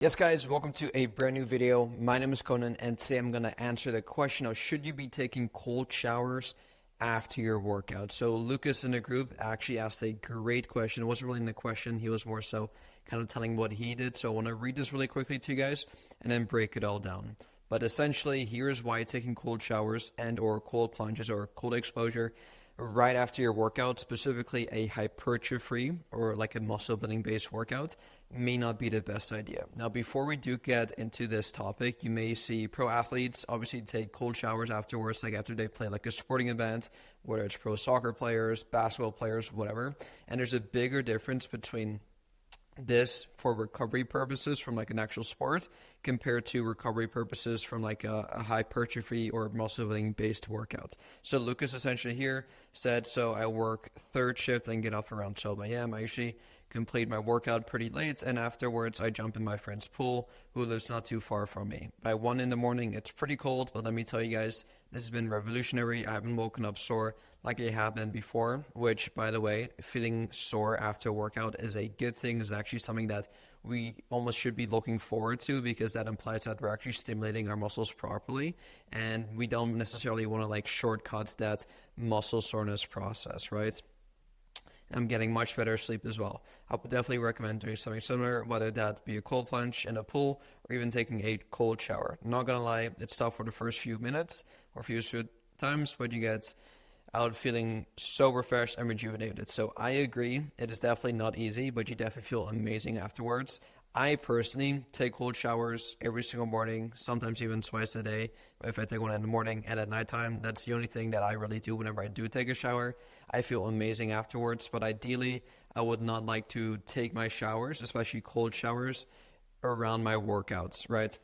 Yes guys, welcome to a brand new video. My name is Conan and today I'm going to answer the question of should you be taking cold showers after your workout. So Lucas in the group actually asked a great question. It wasn't really in the question, he was more so kind of telling what he did. So I want to read this really quickly to you guys and then break it all down. But essentially, here's why taking cold showers and or cold plunges or cold exposure right after your workout, specifically a hypertrophy or like a muscle building based workout, may not be the best idea. Now, before we do get into this topic, you may see pro athletes obviously take cold showers afterwards, like after they play like a sporting event, whether it's pro soccer players, basketball players, whatever. And there's a bigger difference between this for recovery purposes from like an actual sport compared to recovery purposes from like a hypertrophy or muscle building based workout. So Lucas essentially here said, so I work third shift and get off around 12 a.m. I usually complete my workout pretty late, and afterwards I jump in my friend's pool who lives not too far from me. By 1 in the morning it's pretty cold, but let me tell you guys, this has been revolutionary. I haven't woken up sore like I have been before, which, by the way, feeling sore after a workout is a good thing. It's actually something that we almost should be looking forward to because that implies that we're actually stimulating our muscles properly, and we don't necessarily want to like shortcut that muscle soreness process, right? I'm getting much better sleep as well. I would definitely recommend doing something similar, whether that be a cold plunge in a pool or even taking a cold shower. I'm not gonna lie, it's tough for the first few minutes or few times, but you get out feeling so refreshed and rejuvenated. So I agree, it is definitely not easy, but you definitely feel amazing afterwards. I personally take cold showers every single morning, sometimes even twice a day. If I take one in the morning and at nighttime, that's the only thing that I really do whenever I do take a shower. I feel amazing afterwards, but ideally, I would not like to take my showers, especially cold showers, around my workouts, right?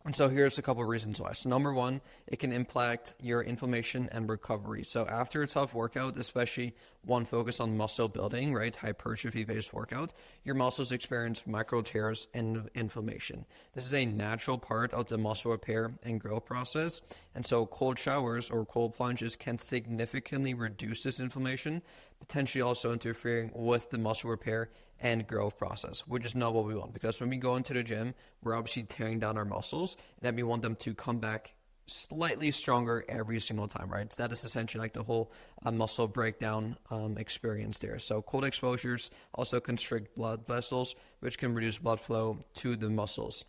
And so here's a couple of reasons why. So number one, it can impact your inflammation and recovery. So after a tough workout, especially one focused on muscle building, right, hypertrophy-based workout, your muscles experience micro tears and inflammation. This is a natural part of the muscle repair and growth process. And so cold showers or cold plunges can significantly reduce this inflammation, potentially also interfering with the muscle repair and growth process, which is not what we want, because when we go into the gym, we're obviously tearing down our muscles, and then we want them to come back slightly stronger every single time, right? So that is essentially like the whole muscle breakdown experience there. So cold exposures also constrict blood vessels, which can reduce blood flow to the muscles.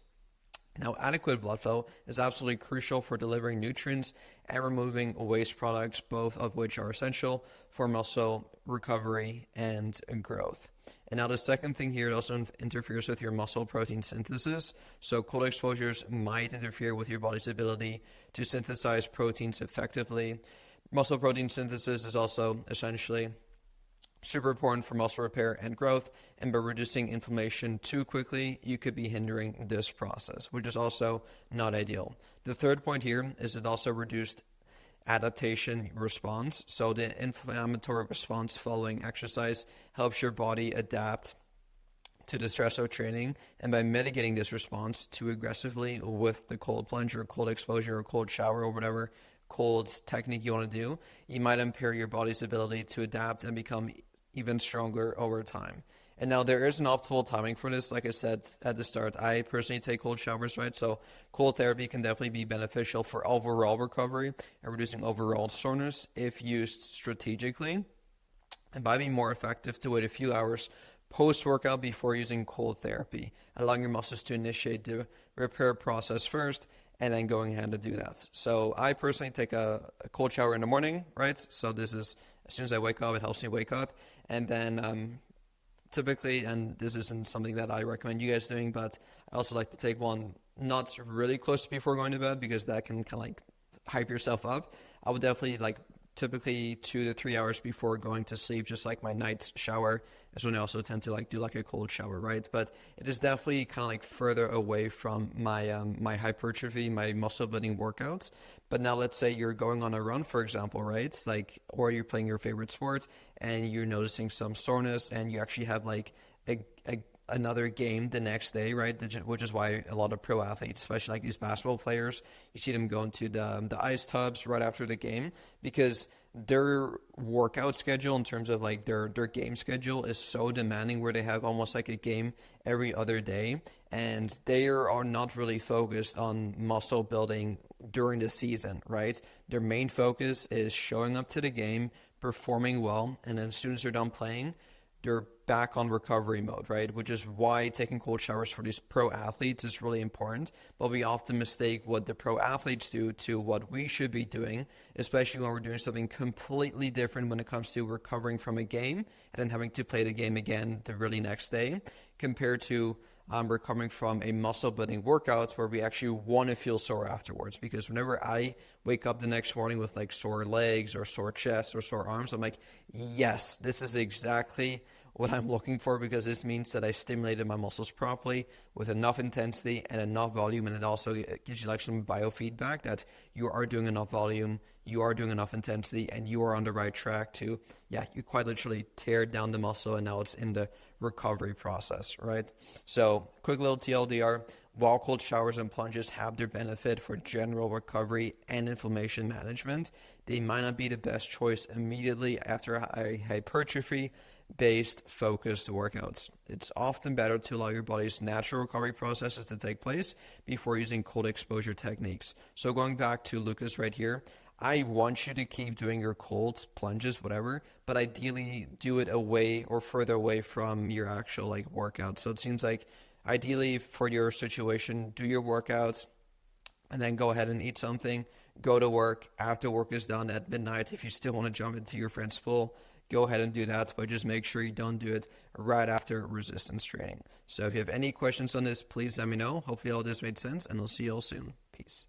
Now, adequate blood flow is absolutely crucial for delivering nutrients and removing waste products, both of which are essential for muscle recovery and growth. And now the second thing here, it also interferes with your muscle protein synthesis. So cold exposures might interfere with your body's ability to synthesize proteins effectively. Muscle protein synthesis is also essentially super important for muscle repair and growth, and by reducing inflammation too quickly, you could be hindering this process, which is also not ideal. The third point here is it also reduced adaptation response. So the inflammatory response following exercise helps your body adapt to the stress of training, and by mitigating this response too aggressively with the cold plunge or cold exposure or cold shower or whatever cold technique you want to do, you might impair your body's ability to adapt and become even stronger over time. And now there is an optimal timing for this. Like I said at the start, I personally take cold showers, right? So cold therapy can definitely be beneficial for overall recovery and reducing overall soreness if used strategically. And by being more effective to wait a few hours post-workout before using cold therapy, allowing your muscles to initiate the repair process first and then going ahead to do that. So I personally take a cold shower in the morning, right? So this is as soon as I wake up, it helps me wake up. And then typically, and this isn't something that I recommend you guys doing, but I also like to take one not really close before going to bed because that can kind of like hype yourself up. I would definitely like typically 2 to 3 hours before going to sleep, just like my night's shower is when I also tend to like do like a cold shower, right? But it is definitely kind of like further away from my my hypertrophy, my muscle building workouts. But now let's say you're going on a run, for example, right? Like, or you're playing your favorite sport and you're noticing some soreness and you actually have like another game the next day, right? Which is why a lot of pro athletes, especially like these basketball players, you see them going to the ice tubs right after the game because their workout schedule in terms of like their game schedule is so demanding where they have almost like a game every other day. and they are not really focused on muscle building during the season, right? Their main focus is showing up to the game, performing well, and then as soon as they're done playing, they're back on recovery mode, right? Which is why taking cold showers for these pro athletes is really important. But we often mistake what the pro athletes do to what we should be doing, especially when we're doing something completely different when it comes to recovering from a game and then having to play the game again the really next day, compared to recovering from a muscle building workouts where we actually want to feel sore afterwards. Because whenever I wake up the next morning with like sore legs or sore chest or sore arms, I'm like, yes, this is exactly what I'm looking for, because this means that I stimulated my muscles properly with enough intensity and enough volume, and it also gives you like some biofeedback that you are doing enough volume, you are doing enough intensity, and you are on the right track to, you quite literally tear down the muscle, and now it's in the recovery process, right? So quick little TLDR, while cold showers and plunges have their benefit for general recovery and inflammation management, they might not be the best choice immediately after a hypertrophy-based focused workouts. It's often better to allow your body's natural recovery processes to take place before using cold exposure techniques. So going back to Lucas right here, I want you to keep doing your cold plunges, whatever, but ideally do it away or further away from your actual like workout. So it seems like ideally for your situation, do your workouts and then go ahead and eat something, go to work. After work is done at midnight, if you still want to jump into your friend's pool, go ahead and do that, but just make sure you don't do it right after resistance training. So if you have any questions on this, please let me know. Hopefully all this made sense, and I'll see you all soon. Peace.